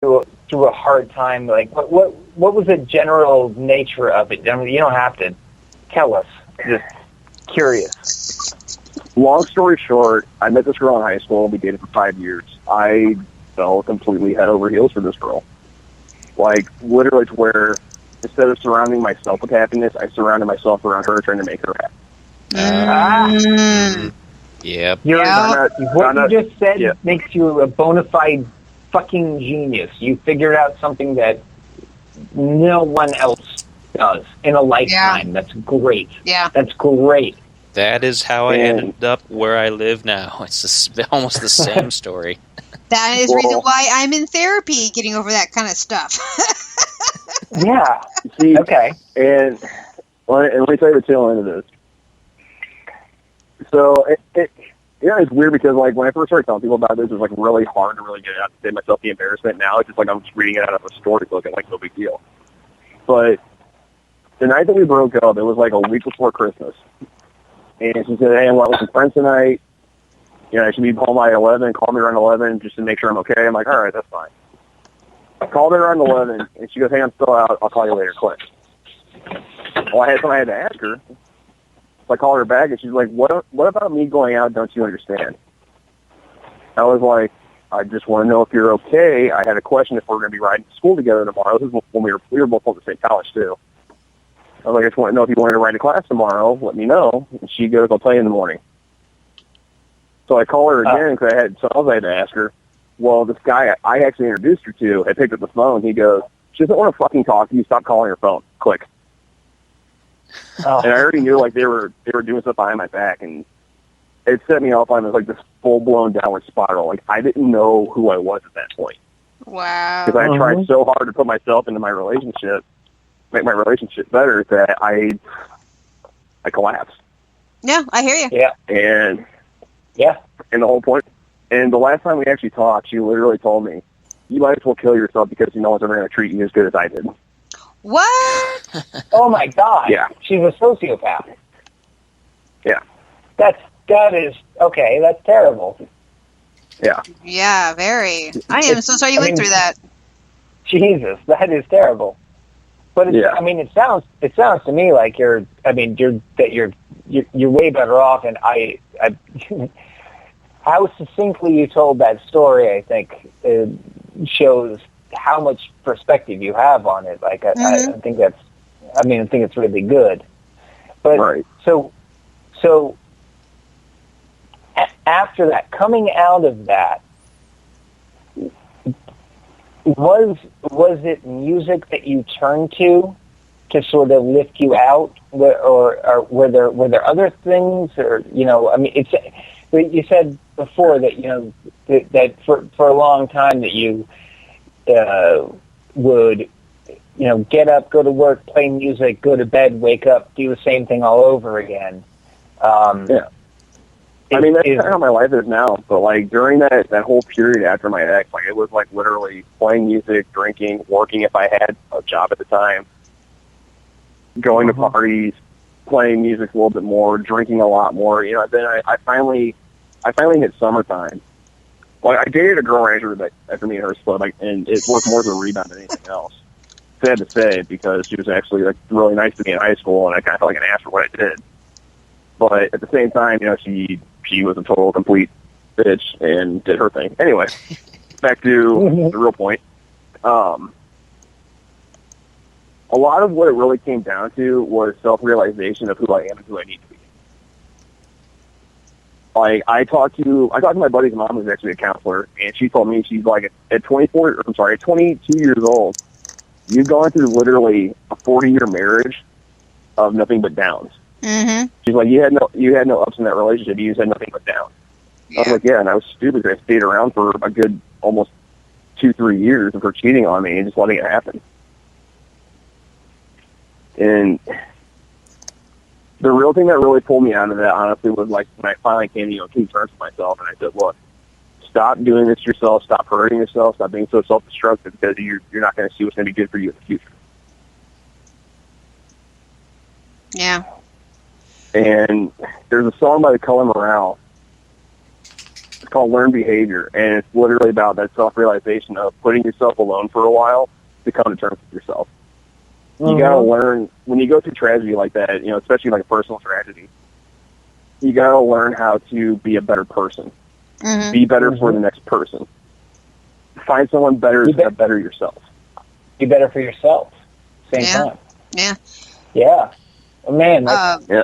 through a hard time? Like, what was the general nature of it? I mean, you don't have to tell us. Just curious. Long story short, I met this girl in high school. We dated for 5 years. I fell completely head over heels for this girl. Like, literally to where instead of surrounding myself with happiness, I surrounded myself around her trying to make her happy. Yep. What you just said makes you a bona fide fucking genius. You figured out something that no one else does in a lifetime. Yeah. That's great. Yeah. That's great. That is how I ended up where I live now. It's almost the same story. That is the reason why I'm in therapy, getting over that kind of stuff. Yeah. See, okay. And let me tell you the tail end of this. So it's weird because like when I first started telling people about this, it was like really hard to really get out to save myself the embarrassment. Now it's just like I'm just reading it out of a storybook and like no big deal. But the night that we broke up, it was like a week before Christmas. And she said, hey, I want with some friends tonight. You know, I should be home by 11. Call me around 11 just to make sure I'm okay. I'm like, all right, that's fine. I called her around 11, and she goes, hey, I'm still out. I'll call you later. Click. Well, I had to ask her. So I called her back, and she's like, what about me going out don't you understand? I was like, I just want to know if you're okay. I had a question if we're going to be riding to school together tomorrow. This is when we were both at the same college, too. I was like, I just want to know if you wanted to ride to class tomorrow. Let me know. And she goes, I'll tell you in the morning. So I call her again because I had something else I had to ask her. Well, this guy I actually introduced her to had picked up the phone. He goes, she doesn't want to fucking talk to you. Stop calling her phone. Click. Oh. And I already knew like they were doing stuff behind my back, and it set me off on like this full blown downward spiral. Like I didn't know who I was at that point. Wow. Because I tried so hard to put myself into my relationship, make my relationship better, that I collapsed. Yeah, I hear you. Yeah. And the whole point. And the last time we actually talked, she literally told me, "You might as well kill yourself because no one's ever going to treat you as good as I did." What? Oh my God! Yeah. She's a sociopath. Yeah. That is okay. That's terrible. Yeah. Yeah, very. I am so sorry you went through that. Jesus, that is terrible. But I mean, it sounds to me like you're way better off. And I how succinctly you told that story, I think, shows how much perspective you have on it. Like I think it's really good. But so after that, coming out of that, was it music that you turned to sort of lift you out, or were there other things, or I mean, you said before that that for a long time that you would get up, go to work, play music, go to bed, wake up, do the same thing all over again. I mean, that's kind of how my life is now. But like during that whole period after my ex, like it was like literally playing music, drinking, working if I had a job at the time, going to parties, playing music a little bit more, drinking a lot more. Then I finally hit summertime. Like I dated a girl right after me and her split, like, and it worked more as a rebound than anything else. Sad to say, because she was actually like really nice to me in high school, and I kind of felt like an ass for what I did. But at the same time, she was a total complete bitch and did her thing. Anyway, back to the real point. A lot of what it really came down to was self-realization of who I am and who I need to be. Like I talked to my buddy's mom, who's actually a counselor, and she told me, she's like, at 22 years old, you've gone through literally a 40-year marriage of nothing but downs. Mm-hmm. She's like, you had no ups in that relationship. You just had nothing but downs. Yeah. I was like, yeah, and I was stupid. I stayed around for a good almost 2-3 years of her cheating on me and just letting it happen. And the real thing that really pulled me out of that, honestly, was like when I finally came to came to terms with myself, and I said, look, stop doing this to yourself. Stop hurting yourself. Stop being so self-destructive, because you're not going to see what's going to be good for you in the future. Yeah. And there's a song by The Color Morale, called learned behavior, and it's literally about that self-realization of putting yourself alone for a while to come to terms with yourself. You gotta learn, when you go through tragedy like that, especially like a personal tragedy, you gotta learn how to be a better person. Mm-hmm. Be better for the next person. Find someone better to better yourself. Be better for yourself. Same time. Yeah. Yeah. Oh, man,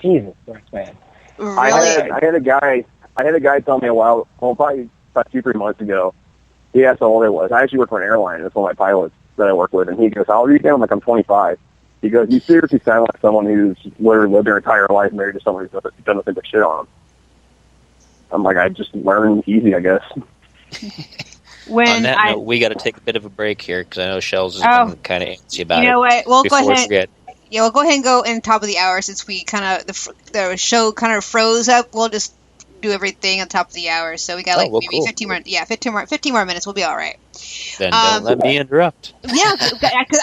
Jesus Christ, man. Really? I had a guy tell me probably about 2-3 months ago. He asked how old I was. I actually work for an airline. That's one of my pilots that I work with, and he goes, "How old are you?" I'm like, "I'm 25." He goes, "You seriously sound like someone who's literally lived their entire life married to someone who's done nothing but shit on them." I'm like, I just learned easy, I guess. On that note, we got to take a bit of a break here because I know Shells is going to kind of antsy about it. You know what? We'll go ahead. Forget. Yeah, we'll go ahead and go in top of the hour since we kind of the show kind of froze up. We'll just do everything on top of the hour. So we got maybe cool. 15 more. Yeah, 15 more minutes. We'll be all right. Then don't let me interrupt. Yeah, because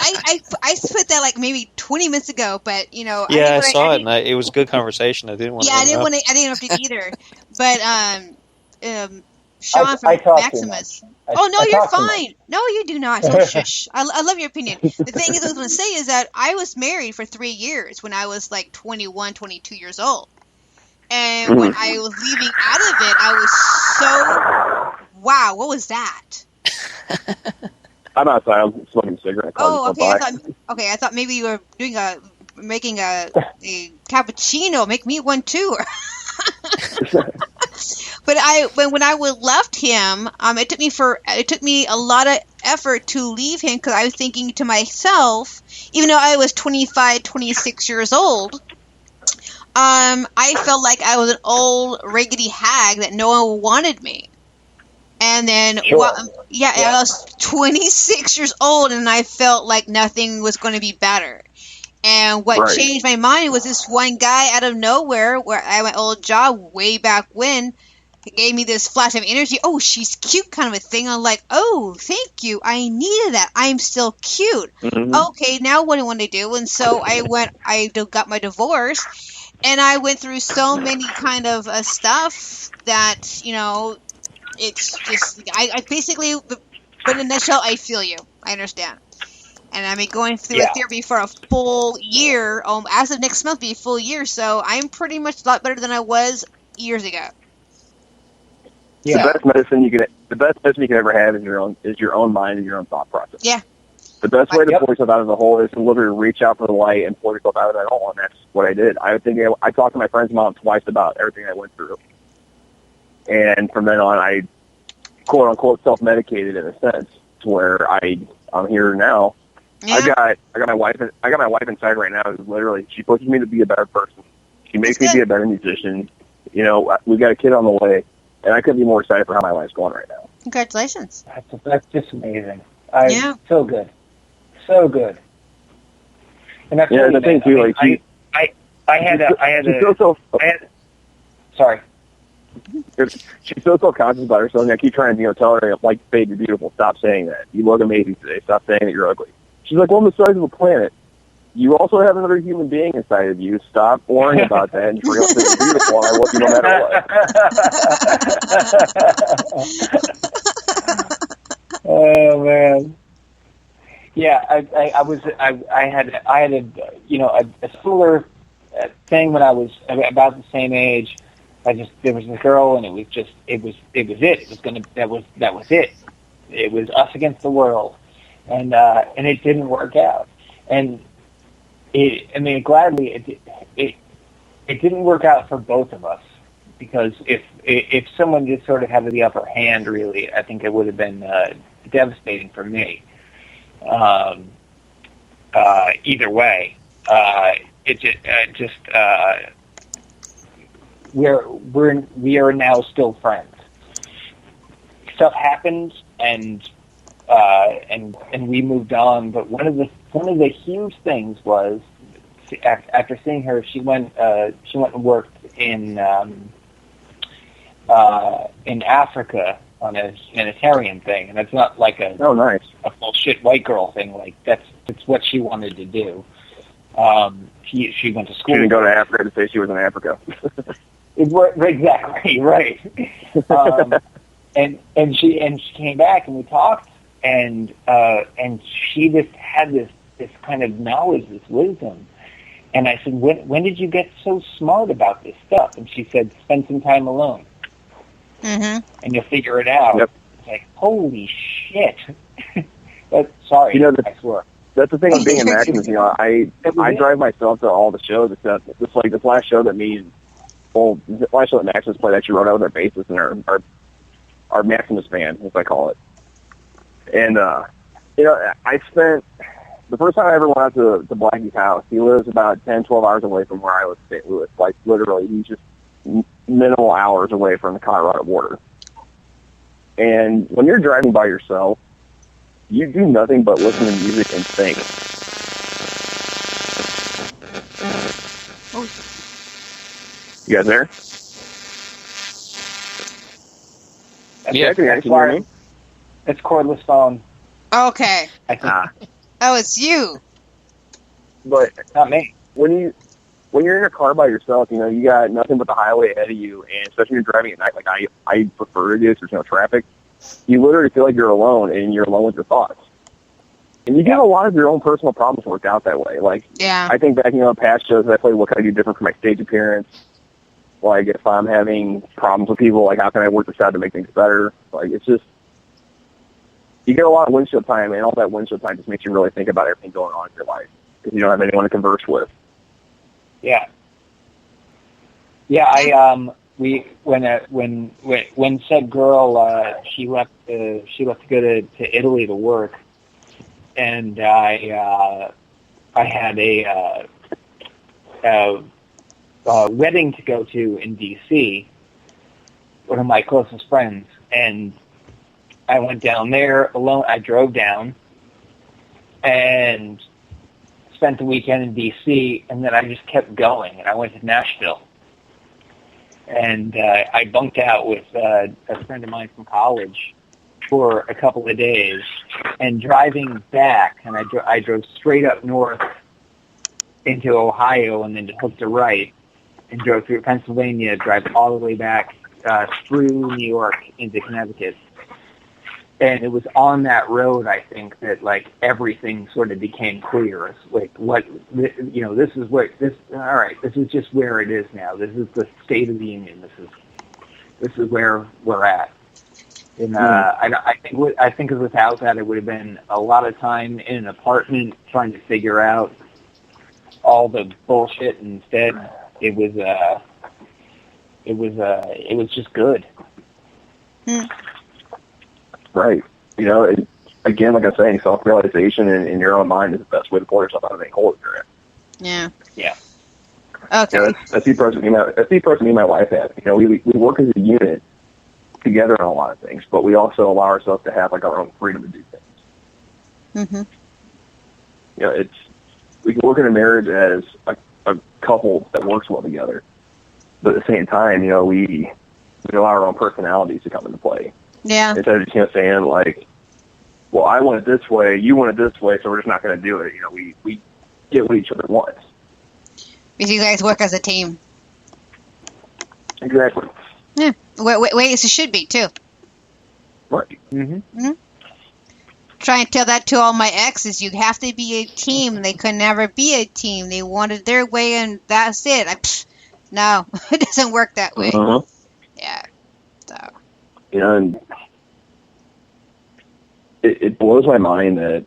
I put that like maybe 20 minutes ago, but Yeah, I saw it, and it was a good conversation. I didn't want to. Yeah, I didn't interrupt it either. But Sean from Maximus. Oh no, you're fine. No, you do not. So shush. I love your opinion. The thing is, I was going to say is that I was married for 3 years when I was like 21, 22 years old. And when I was leaving out of it, I was so, wow, what was that? I'm outside. I'm smoking a cigarette. Oh, okay. I thought maybe you were making a cappuccino. Make me one too. But when I left him, it took me a lot of effort to leave him because I was thinking to myself, even though I was 25, 26 years old, I felt like I was an old raggedy hag that no one wanted me. And then, I was 26 years old, and I felt like nothing was going to be better. And what changed my mind was this one guy out of nowhere, where at my old job way back when, gave me this flash of energy. Oh, she's cute, kind of a thing. I'm like, oh, thank you. I needed that. I'm still cute. Mm-hmm. Okay, now what do I want to do? And so I got my divorce, and I went through so many kind of stuff that it's just I basically, but in a nutshell, I feel you. I understand. And I mean, going through a therapy for a full year, as of next month, be a full year. So I'm pretty much a lot better than I was years ago. Yeah. The best medicine you can ever have is your own mind and your own thought process. Yeah. The best way to pull yourself out of the hole is to literally reach out for the light and pull yourself out of that hole, and that's what I did. I talked to my friend's mom twice about everything I went through, and from then on, I quote unquote self-medicated in a sense to where I'm here now. Yeah. I got my wife inside right now. Literally, she pushes me to be a better person. She makes me be a better musician. We got a kid on the way, and I couldn't be more excited for how my life's going right now. Congratulations! That's just amazing. So good, so good. And that's the thing too. Sorry. She's so self-conscious about herself, and I keep trying to tell her, like, babe, you're beautiful. Stop saying that. You look amazing today. Stop saying that you're ugly. She's like, well, I'm the size of a planet. You also have another human being inside of you. Stop worrying about that and forget that you're beautiful, and I love you no matter what. Oh man. Yeah, I had a similar thing when I was about the same age. There was a girl, and it was it. It was that was it. It was us against the world, and it didn't work out. And gladly it didn't work out for both of us, because if someone just sort of had the upper hand, really, I think it would have been devastating for me. Either way, we are now still friends. Stuff happened, and we moved on. But one of the huge things was, after seeing her, she went and worked in Africa on a humanitarian thing, and it's not like a bullshit white girl thing. Like it's what she wanted to do. She went to school. She didn't go to Africa to say she was in Africa. Exactly right. and she came back and we talked, and she just had this kind of knowledge, this wisdom. And I said, when did you get so smart about this stuff? And she said, spend some time alone, and you'll figure it out. Yep. It's like, holy shit. But sorry, I swear. That's the thing with being in Maximus. I drive myself to all the shows except this last show that the last show that Maximus played. I actually rode out with our bassist and our Maximus band, as I call it. And I spent the first time I ever went out to Blackie's house. He lives about 10, 12 hours away from where I live in St. Louis. Like literally, he's just minimal hours away from the Colorado border. And when you're driving by yourself, you do nothing but listen to music and think. Oh. You guys there? Yeah. Can you hear me? It's cordless phone. Okay. I think. Oh, it's you. But Not me. when you're in a car by yourself, you got nothing but the highway ahead of you, and especially when you're driving at night, like I prefer to do, there's no traffic. You literally feel like you're alone, and you're alone with your thoughts. And you get a lot of your own personal problems worked out that way. Like, Yeah. I think back, past shows I played, what can I do different for my stage appearance? Like, if I'm having problems with people, like, how can I work this out to make things better? Like, it's just, you get a lot of windshield time, and all that windshield time just makes you really think about everything going on in your life, because you don't have anyone to converse with. Yeah. Yeah, when said girl she left to go to Italy to work, and I had a wedding to go to in D.C. One of my closest friends, and I went down there alone. I drove down and spent the weekend in D.C., and then I just kept going, and I went to Nashville. And I bunked out with a friend of mine from college for a couple of days. And driving back, and I drove straight up north into Ohio and then hooked a right and drove through Pennsylvania, drive all the way back through New York into Connecticut. And it was on that road, I think, that like everything sort of became clear. It's like this is where all right, this is just where it is now. This is the state of the union. This is where we're at. And I think without that, it would have been a lot of time in an apartment trying to figure out all the bullshit. Instead, it was just good. Right. Again, like I'm saying, self-realization in your own mind is the best way to pull yourself out of any hole that you're in. Yeah. Yeah. Okay. That's the approach me and my wife have. We work as a unit together on a lot of things, but we also allow ourselves to have like our own freedom to do things. Mm-hmm. We can work in a marriage as a couple that works well together, but at the same time, we allow our own personalities to come into play. Yeah. Instead of just saying like, well, I want it this way, you want it this way, so we're just not going to do it. We get what each other wants. Because you guys work as a team. Exactly. Yeah. Ways it should be too. Right. Mm-hmm. Try and tell that to all my exes. You have to be a team. They could never be a team. They wanted their way, and that's it. No, it doesn't work that way. Uh-huh. Yeah. So. And it blows my mind that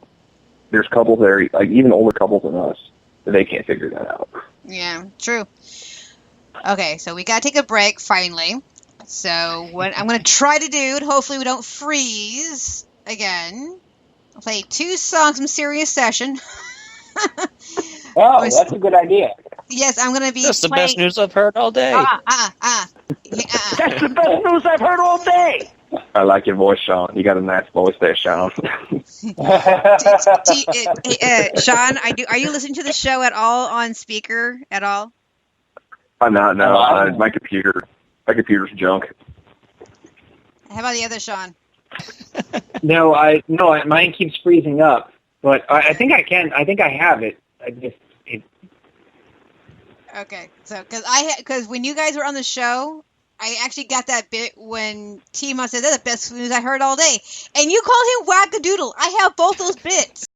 there's couples that are, like, even older couples than us, that they can't figure that out. Yeah, true. Okay, so we got to take a break, finally. So what I'm going to try to do, and hopefully we don't freeze again, I'll play 2 songs from Serious Session. Oh, that's a good idea. Yes, I'm going to be That's the playing... best news I've heard all day. That's the best news I've heard all day. I like your voice, Sean. You got a nice voice there, Sean. Sean, are you listening to the show at all on speaker at all? I'm not. No, my computer's junk. How about the other Sean? No, mine keeps freezing up, but I think I can. I think I have it. Okay, so because when you guys were on the show, I actually got that bit when T-Mon said, that's the best news I heard all day. And you call him Wackadoodle. I have both those bits.